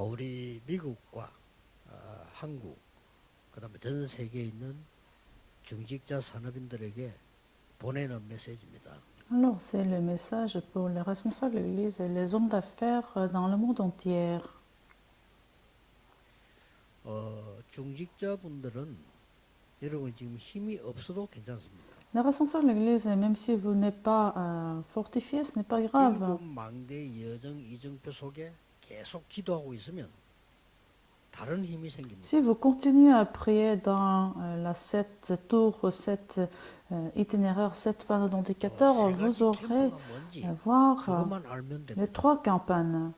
우리 미국과 한국, 그다음에 전 세계에 있는 중직자 산업인들에게 보내는 메시지입니다. Alors, c'est le message pour les responsables de l'Église et les hommes d'affaires dans le monde entier. 중직자분들은 여러분 지금 힘이 없어도 괜찮습니다. Les responsables de l'Église, même si vous n'êtes pas fortifié, ce n'est pas grave. 일곱 망대 여정 이정표 속에 계속 기도하고 있으면 다른 힘이 생깁니다. Si vous continuez à prier dans la 7 tour, 7 itinéraire, 7 panneaux d'indicateurs, vous aurez voir 그것만 알면 les 됩니다. 3 campagnes.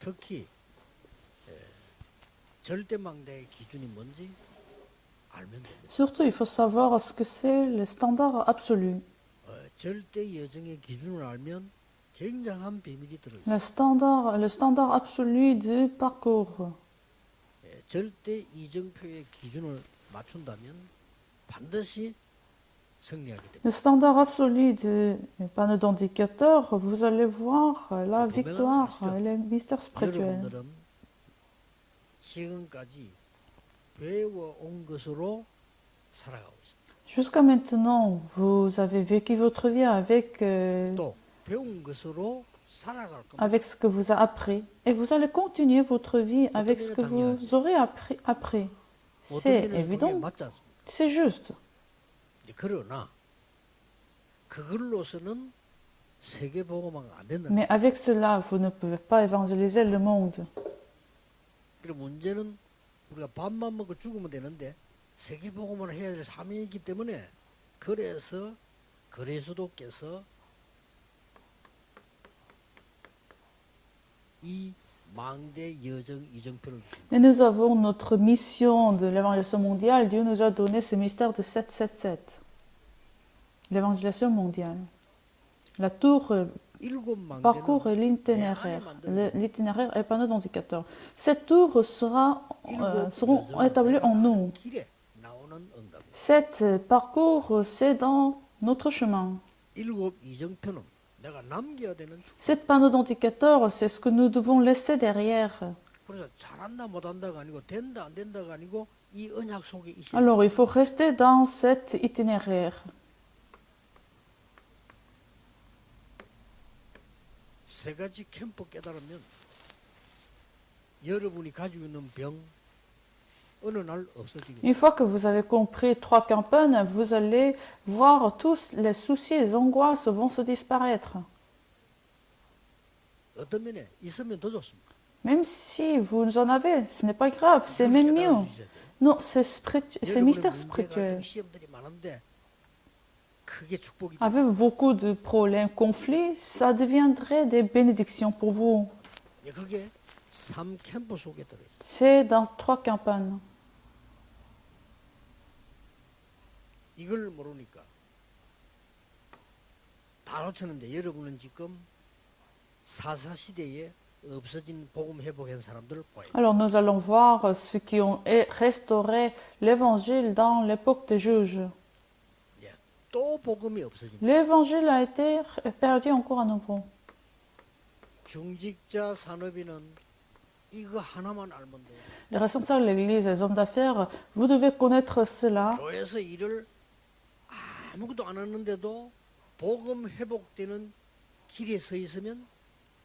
특히 절대망대의 기준이 뭔지 알면 됩니다. Surtout, il faut savoir ce que c'est le standard absolu. 절대 여정의 기준을 알면 굉장한 비밀이 들어있어요. Le standard absolu du parcours. 절대 이정표의 기준을 맞춘다면 반드시 승리하게 됩니다. Le standard absolu du panneau d'indicateur, vous allez voir la victoire et les mystères spirituels. 여러분들은 지금까지 배워온 것으로 살아가고 있습니다. Jusqu'à maintenant, vous avez vécu votre vie avec, 또 배운 것으로 살아갈 겁니다. avec ce que vous avez appris. Et vous allez continuer votre vie avec ce que vous aurez appris. C'est 어떤 면에는 그게 évident, 맞지 않습니다. c'est juste. 그러나 그걸로서는 세계 복음화가 안 된다. Mais avec cela, vous ne pouvez pas évangéliser le monde. 그리고 문제는 우리가 밥만 먹고 죽으면 되는데 세계 복음화를 해야 될 사명이 있기 때문에 그래서 그리스도께서 이 망대 여정 이정표를 주십니다. Et nous avons notre mission de l'évangélisation mondiale. Dieu nous a donné ce mystère de 777. L'évangélisation mondiale. La tour 일곱 망대는 parcours et l'itinéraire. L'itinéraire est panneau d'indicateur. Ces tours seront établis en nous. 길에 나오는 응답. Cet parcours, c'est dans notre chemin. 일곱 이정표는 내가 남겨야 되는 축복. Cet panneau d'indicateur, c'est ce que nous devons laisser derrière. 그래서 잘한다 못한다가 아니고 된다 안 된다가 아니고 이 언약 속에 있어야 Alors, il faut rester dans cet itinéraire. 세 가지 캠프 깨달으면 여러분이 가지고 있는 병 어느 날 없어지게 Une fois que vous avez compris 3 campagnes, vous allez voir tous les soucis et les angoisses vont se disparaître. 어떤 면에 있으면 더 좋습니다. Même si vous en avez, ce n'est pas grave, c'est même mieux. Non, c'est mystère spirituel. 시험들이 많은데 크게 축복이 Avec beaucoup de problèmes, conflits, ça deviendrait des bénédictions pour vous. 그게 3캠프 속에 들어있어요. C'est dans 3 campagnes. 이걸 모르니까 다 놓쳤는데 여러분은 지금 사사시대에 없어진 복음 회복한 사람들을 봐요. Alors nous allons voir ceux qui ont restauré l'évangile dans l'époque des juges. 또 복음이 없어진 L'évangile a été perdu encore à nouveau. 중직자 산업인은 이거 하나만 알면 돼요. Les responsables de l'Église, les hommes d'affaires, vous devez connaître cela. 교회에서 일을 아무것도 안 하는데도 복음 회복되는 길에 서 있으면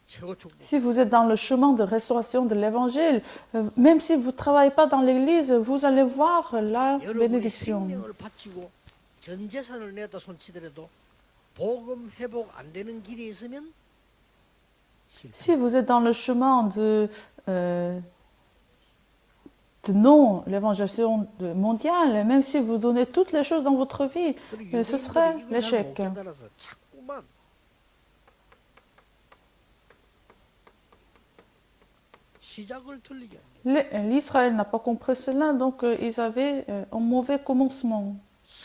최고 축복. Si vous êtes dans le chemin de restauration de l'Évangile, même si vous ne travaillez pas dans l'Église, vous allez voir la 여러분이 bénédiction. 생명을 바치고 전 재산을 내다 손치더라도 복음 회복 안 되는 길에 있으면 Si vous êtes dans le chemin de non, l'évangélisation mondiale, même si vous donnez toutes les choses dans votre vie, ce serait l'échec. 깨달아서 자꾸만 시작을 틀리게 합니다. L'Israël n'a pas compris cela, donc ils avaient un mauvais commencement.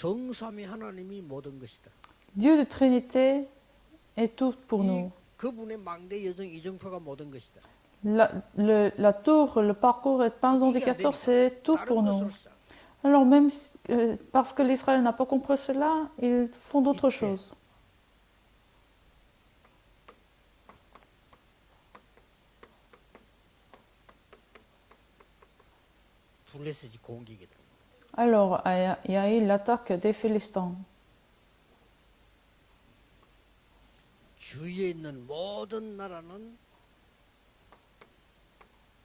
성삼위 하나님이 모든 것이다. Dieu de Trinité est tout pour nous. 그분의 망대 여정 이정표가 모든 것이다. La tour, le parcours et le d'indicateur, c'est tout pour nous. Alors même parce que l'Israël n'a pas compris cela, ils font d'autres choses. 블레셋이 공격이 돼. Alors, il y a eu l'attaque des Philistins. 주위에 있는 모든 나라는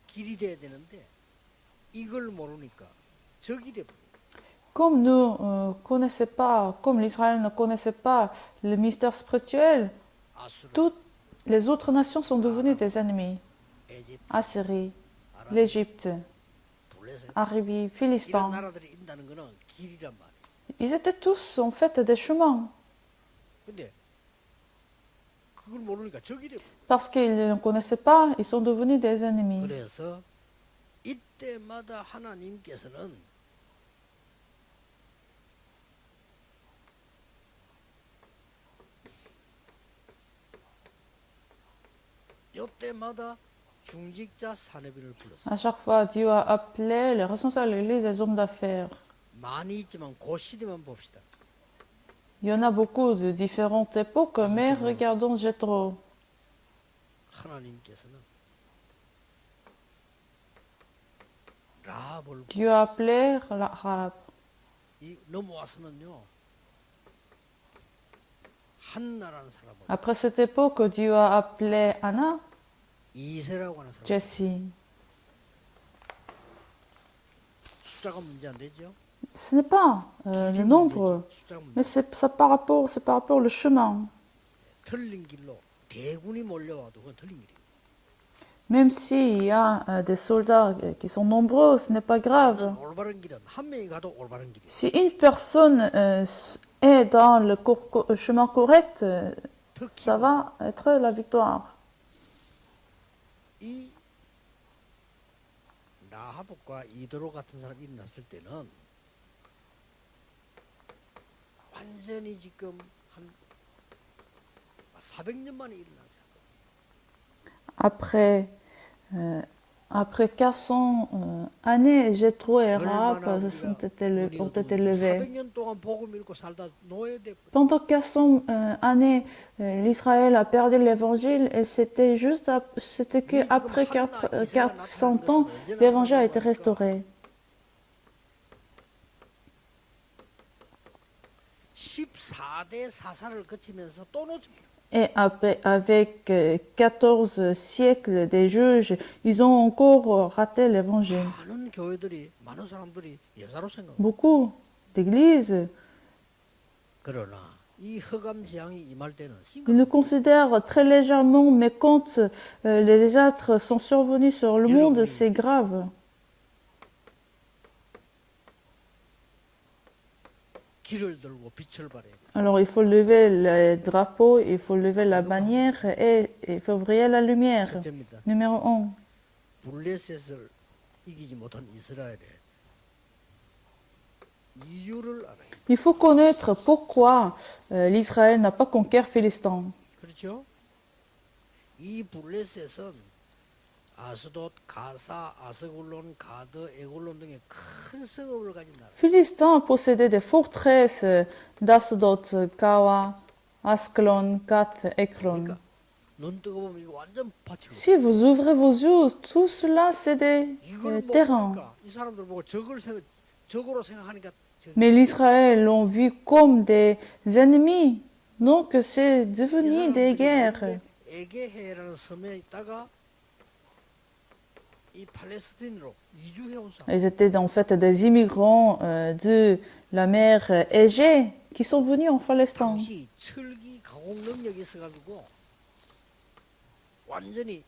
길이 돼야 되는데 이걸 모르니까 적이 돼. Comme nous connaissons pas, comme l'Israël ne connaissait pas le mystère spirituel, 아수르, toutes les autres nations sont devenues des ennemis. 에집트, Assyrie, 아람, l'Égypte, 블레셋 Arabie, 이런 Philistin. 나라들이 있다는 거는 길이란 말이에요. Ils étaient tous en fait des chemins. 근데 그걸 모르니까 적이 돼. Parce qu'ils ne connaissaient pas, ils sont devenus des ennemis. 그래서 이때마다 하나님께서는 이때마다 중직자 사내비를 불렀어요. À chaque fois, Dieu a appelé les responsables de l'Église des hommes d'affaires. 많이 있지만 그 시대만 봅시다. Il y en a beaucoup de différentes époques, mais regardons Jéthro. 하나님께서는 라합을 Dieu a appelé Rahab. 넘어와서는요 한나라는 사람을 Après cette époque, Dieu a appelé Anna, 이세라고 하는 사람 Jessie. 숫자가 문제 안 되죠? Ce n'est pas le nombre, 숫자가 문제. mais c'est par rapport au chemin. 틀린 길로 대군이 몰려와도 그건 틀린 길이에요. Même s'il y a des soldats qui sont nombreux, ce n'est pas grave. 올바른 길은 한 명이 가도 올바른 길이에요. Si une personne est dans le chemin correct, ça va être la victoire. 이 라합과 이도로 같은 사람이 일어났을 때는 완전히 지금 한 400년 만에 일어난 사건. Après 400 années, Jéthro et Rahab ont été levés. 400년 동안 복음 읽고 살다 노예돼. Pendant 400 années, l'Israël a perdu l'évangile et c'était qu'après 400 ans, l'évangile a été restauré. 14대 사사를 거치면서 또 놓칩니다. Et avec 14 siècles des juges, ils ont encore raté l'évangile. 많은 교회들이 많은 사람들이 여자로 생각합니다. Beaucoup d'églises, 그러나 이 흑암 재앙이 임할 때는 ils le considèrent très légèrement, mais quand les désastres sont survenus sur le monde, c'est grave. 길을 들고 빛을 발해야 돼요. Alors il faut lever le drapeau, il faut lever la bannière et il faut briller la lumière. 첫째입니다. Numéro 1. 블레셋을 이기지 못한 이스라엘의 이유를 알아야 돼요. Il faut connaître pourquoi l'Israël n'a pas conquis Philistin. 그렇죠? 이 블레셋은 아스돗, 가사, 아스굴론, 가드, 에굴론 등의 큰 성읍을 가진 나라. Philistin possédait des forteresses d'Asdod, Kawa, Askelon, Gath, Ekron. 그러니까 눈 뜨고 보면 이거 완전 밭이고. Si vous ouvrez vos yeux, tout cela c'est des 이걸 terrains. 보니까 이 사람들 보고 적으로 생각하니까 Mais l'Israël l'ont vu comme des ennemis. Donc c'est devenu des guerres. 에게해라는 섬에 있다가 이 팔레스틴으로 이주해 온 사람. Ils étaient en fait des immigrants de la mer Égée qui sont venus en Palestine. 당시 철기 가공 능력이 있어가지고 완전히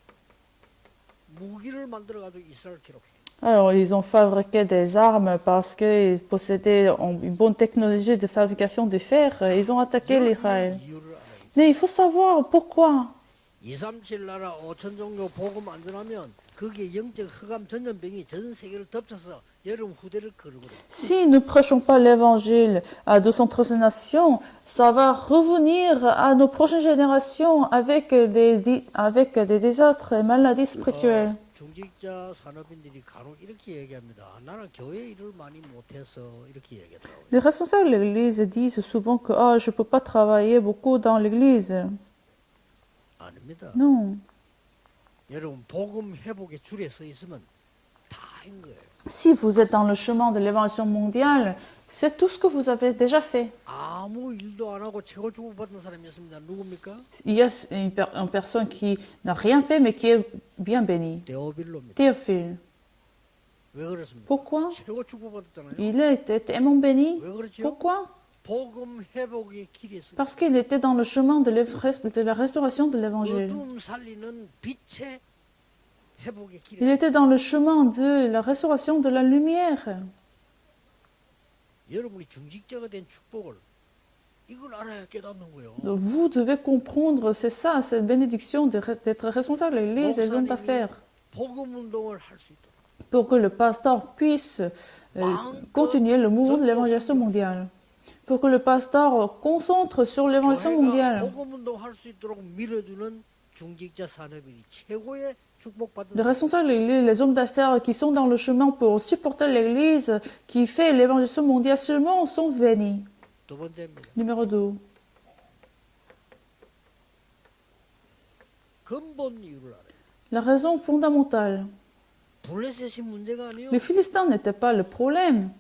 무기를 만들어가지고 이스라엘 기록해. Alors, ils ont fabriqué des armes parce qu'ils possédaient une bonne technologie de fabrication de fer. Ils ont attaqué l'Israël. 이유를 알아야 Mais il faut savoir pourquoi. 237 나라 5천 종교 복음 안 전하면 거기에 영적 흑암 전염병이 전 세계를 덮쳐서 여름 후대를 거르거든. Si nous ne prêchons pas l'évangile à 213 nations, ça va revenir à nos prochaines générations avec des désastres et maladies spirituelles. 중직자 산업인들이 간혹 이렇게 얘기합니다. 나는 교회 일을 많이 못해서 이렇게 얘기하더라고요. Les responsables de l'Église disent souvent que je ne peux pas travailler beaucoup dans l'Église. 아닙니다. Non. 여러분 복음 회복의 줄에 서 있으면 다인 거예요. Si vous êtes dans le chemin de l'évolution mondiale, c'est tout ce que vous avez déjà fait. 아무 일도 안 하고 최고 축복받은 사람이 있습니다. 누굽니까? Il y a une personne qui n'a rien fait mais qui est bien bénie. 데오빌로입니다. Théophile. 왜 그렇습니까? Pourquoi? 최고 축복받았잖아요. Il a été tellement béni. 왜 그렇죠? Pourquoi? 복음 회복의 길이 있어요. Parce qu'il était dans le chemin de la restauration de l'évangile. 어둠 살리는 빛의 회복의 길이 Il 있어요. était dans le chemin de la restauration de la lumière. 여러분이 중직자가 된 축복을 이걸 알아야 깨닫는 거예요. Donc vous devez comprendre, c'est ça, cette bénédiction d'être responsable de l'Église et des hommes d'affaires. 복음 운동을 할 수 있도록 Pour que le pasteur puisse continuer le mouvement de l'évangélisation mondiale. Pour que le pasteur concentre sur l'évangélisation 교회가 mondiale. 복음 운동할 수 있도록 밀어주는 중직자 산업인이 최고의 축복받은 Les responsables de l'Église, les hommes d'affaires qui sont dans le chemin pour supporter l'Église, qui fait l'évangélisation mondiale seulement, sont bénis. 두 번째입니다. Numéro 2. 근본 이유를 알아요. La raison fondamentale. 블레셋이 문제가 아니에요. Les Philistins n'étaient pas le problème,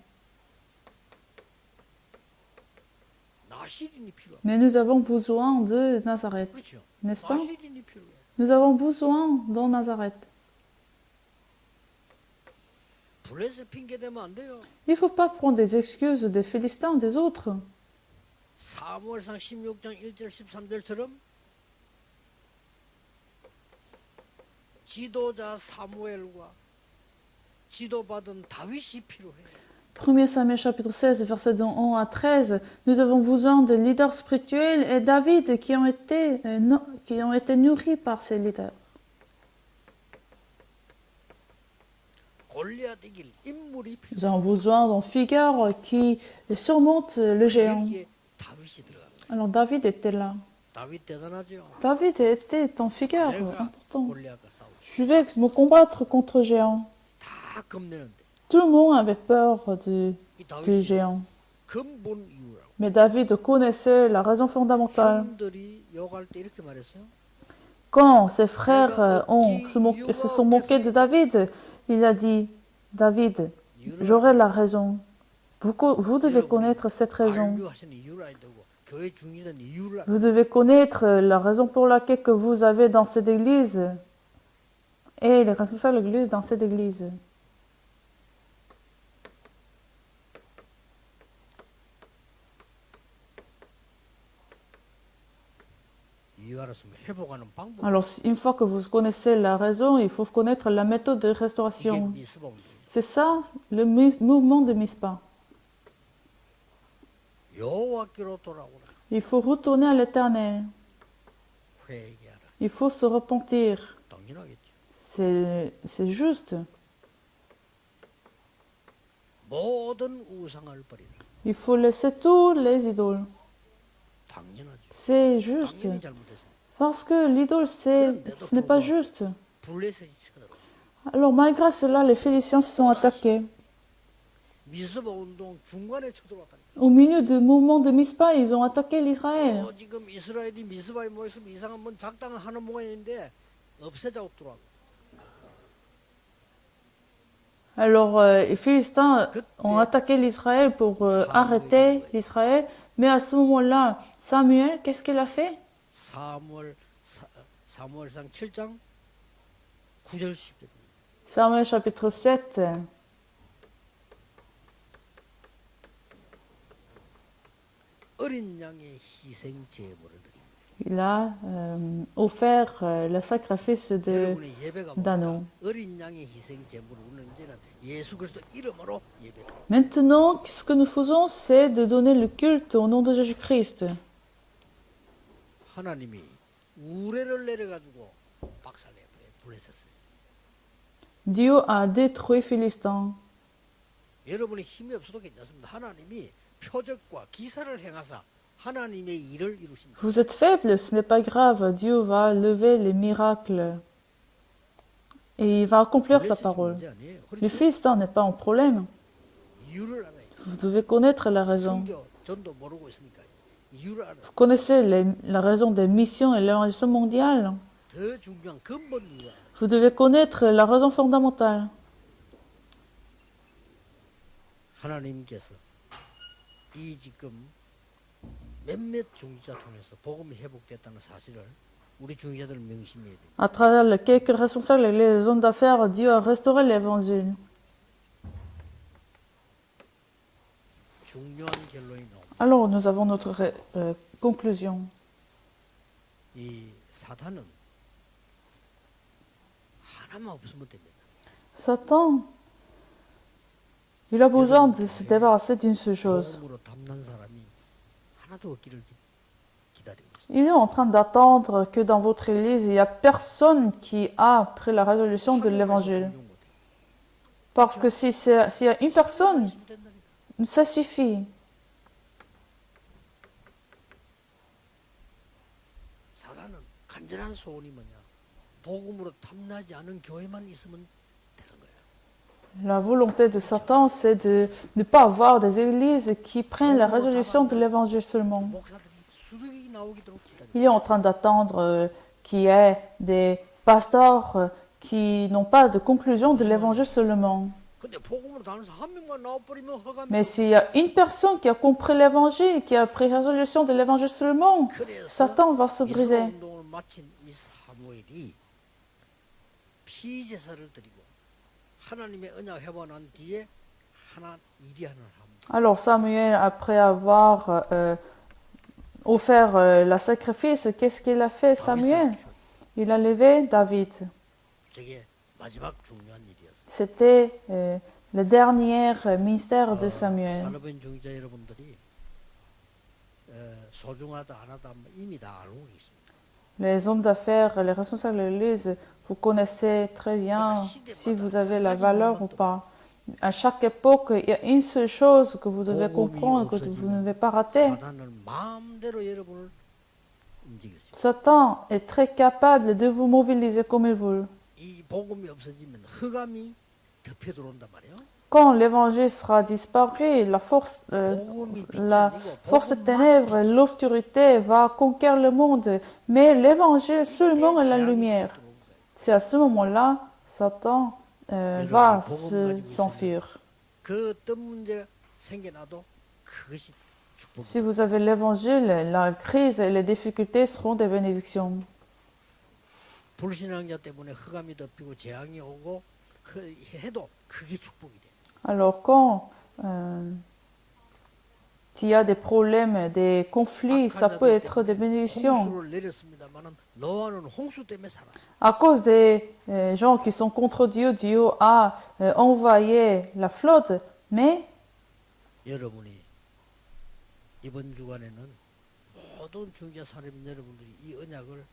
나시린이 필요해요. mais nous avons besoin de Nazareth, 그렇죠. n'est-ce pas? 나시린이 필요해요. Nous avons besoin dans Nazareth. 블레셋 핑계 대면 안 돼요. Il ne faut pas prendre des excuses des Philistins, des autres. 사무엘상 16장 1절 13절처럼 지도자 사무엘과 지도받은 다윗이 필요해요. 1 Samuel chapitre 16, versets 1 à 13, nous avons besoin de leaders spirituels et David qui ont été nourris par ces leaders. 골리앗 이길 인물이 필요해요. Nous avons besoin d'une figure qui surmonte le géant. 여기에 다윗이 들어갑니다. Alors David était là. 다윗 대단하죠. David était une figure 내가 importante. 골리앗과 싸우죠. Je vais me combattre contre le géant. 다 겁내는데 Tout le monde avait peur 이 du 다윗이 géant. 근본 이유라고. Mais David connaissait la raison fondamentale. 형들이 욕할 때 이렇게 말했어요. Quand ses frères se sont moqués de David, il a dit, David, j'aurai la raison. Vous devez connaître cette raison. 알류하시는 이유를 알야 되고 교회 중이라는 이유를 Vous devez connaître la raison pour laquelle que vous avez dans cette église et les responsables de l'église dans cette église. 이유 알았으면 회복하는 방법. Alors, une fois que vous connaissez la raison, il faut connaître la méthode de 이게 restauration. 미스봉이에요. C'est ça, le mouvement de Mispa. 여호와께로 돌아오라. Il faut retourner à l'éternel. 회개하라. Il faut se repentir. 당연하겠죠. C'est juste. 모든 우상을 버리라. Il faut laisser tous les idoles. 당연하죠. C'est juste. 당연히 잘못했어요. Parce que l'idole, ce n'est pas juste. 블레셋이 쳐들어. Alors, malgré cela, les Philistins se sont attaqués. 미스바 운동 중간에 쳐들어왔다. Au milieu du mouvement de Mispa, ils ont attaqué l'Israël. 지금 이스라엘이 미스바에 모여서 이상한 뭔 작당을 하는 모양인데 없애자고 들어와. Alors, les Philistins ont attaqué l'Israël pour arrêter l'Israël. Mais à ce moment-là, Samuel, qu'est-ce qu'il a fait? 사무엘상 7장 9절 10절. Samuel chapitre 7. 어린 양의 희생 제물을 드립니다. Il a offert le sacrifice 여러분의 예배가 d'agneau. 뭡니까? 어린 양의 희생 제물을 우리는 이제는 예수 그리스도 이름으로 예배. Maintenant, ce que nous faisons, c'est de donner le culte au nom de Jésus-Christ. 하나님이 우레를 내려가지고 박살내버려 블레셋을. Dieu a détruit Philistins. 여러분의 힘이 없어도 괜찮습니다. 하나님이 표적과 기사를 행하사 하나님의 일을 이루십니다. Vous êtes faible, ce n'est pas grave. Dieu va lever les miracles. Et il va accomplir sa parole. 문제 아니에요. Les Philistins n'est pas un problème. 이유를 알아야 돼요. Vous devez connaître la raison. 선교, 전도 모르고 있으니까 이유를 알아야 돼요. Vous connaissez la raison des missions et l'organisation mondiale. 더 중요한 근본 이유. Vous devez connaître la raison fondamentale. 하나님께서 이 지금 몇몇 중직자 통해서 복음이 회복됐다는 사실을 우리 중직자들 명심해야 됩니다. À travers les quelques responsables et les hommes d'affaires, Dieu a restauré l'évangile. 중요한 결론이 나옵니다. Alors, nous avons notre conclusion. 이 사탄은 하나만 없으면 됩니다. Satan, il a besoin de se débarrasser d'une seule chose. 복음으로 담난 사람이 하나도 없기를 기다리고 있습니다. Il est en train d'attendre que dans votre église, il n'y a personne qui a pris la résolution de l'évangile. Parce que s'il y a une personne, ça suffit. 사단은 간절한 소원이 뭐냐? 복음으로 탐나지 않은 교회만 있으면 되는 거예요. La volonté de Satan, c'est de ne pas avoir des églises qui prennent la résolution de l'évangile seulement. 목사들이 수득이 나오도록 기다립니다. Il est en train d'attendre qu'il y ait des pasteurs qui n'ont pas de conclusion de l'évangile seulement. 근데 복음으로 담아서 한 명만 나와버리면 허감이. Mais s'il y a une personne qui a compris l'évangile, qui a pris résolution de l'évangile seulement, 그래서 Satan va se briser. 이스라엘 운동을 마친 이 사무엘이 피제사를 드리고 하나님의 언약 회복 난 뒤에 하나 일이 하나를 합니다. Alors Samuel, après avoir offert le sacrifice, qu'est-ce qu'il a fait Samuel? Il a levé David. 저게 마지막 중요한 일이었어요. C'était le dernier ministère de Samuel. 산업인 중자 여러분들이 소중하다 안 하다 이미 다 알고 계십니다. Les hommes d'affaires, les responsables de l'Église, vous connaissez très bien si vous avez la valeur ou pas. À chaque époque, il y a une seule chose que vous devez comprendre, que vous ne devez pas rater. 사단은 마음대로 여러분을 움직일 수 있어요. Satan est très capable de vous mobiliser comme il veut. 이 복음이 없어지면 흑암이 덮여 들어온단 말이에요. Quand l'évangile sera disparu, la force ténèbres, l'obscurité va conquérir le monde. Mais l'évangile seulement est la lumière. C'est à ce moment-là, Satan va s'enfuir. 그 어떤 문제가 생겨나도 그것이 축복입니다. Si vous avez l'évangile, la crise et les difficultés seront des bénédictions. 불신앙자 때문에 흑암이 덮이고 재앙이 오고 해도 그게 축복이 돼. Alors quand il y a des problèmes, des conflits, ça peut être des bénédictions. 홍수를 내렸습니다만은 노아는 홍수 때문에 살았어요. À cause des gens qui sont contre Dieu, Dieu a envoyé la flotte, mais 여러분이 이번 주간에는 모든 중자 사람 여러분들이 이 언약을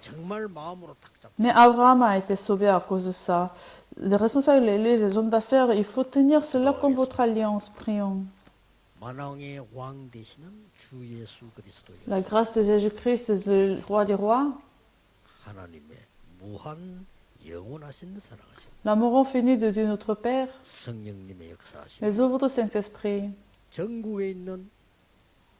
정말 마음으로 딱 잡고 Mais Abraham a été sauvé à cause de ça. Les responsables de l'Église, les hommes d'affaires, il faut tenir cela comme votre alliance. Prions. 만왕의 왕 되시는 주 예수 그리스도여 La grâce de Jésus-Christ, le roi des rois, 하나님의 무한 영원하신 사랑하심 l'amour infini de Dieu notre Père, 성령님의 역사하심 les œuvres du Saint-Esprit, 전국에 있는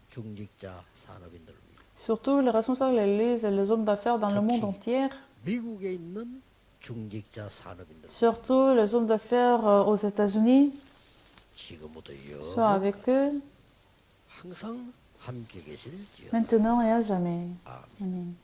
중직자 산업인들을 위해 surtout les responsables de l'Église et les hommes d'affaires dans le monde entier, 미국에 있는 중직자 산업인들 surtout les hommes d'affaires aux États-Unis, 지금부터 soient avec eux 항상 함께 계실지어다. maintenant et à jamais. 아멘. Amen.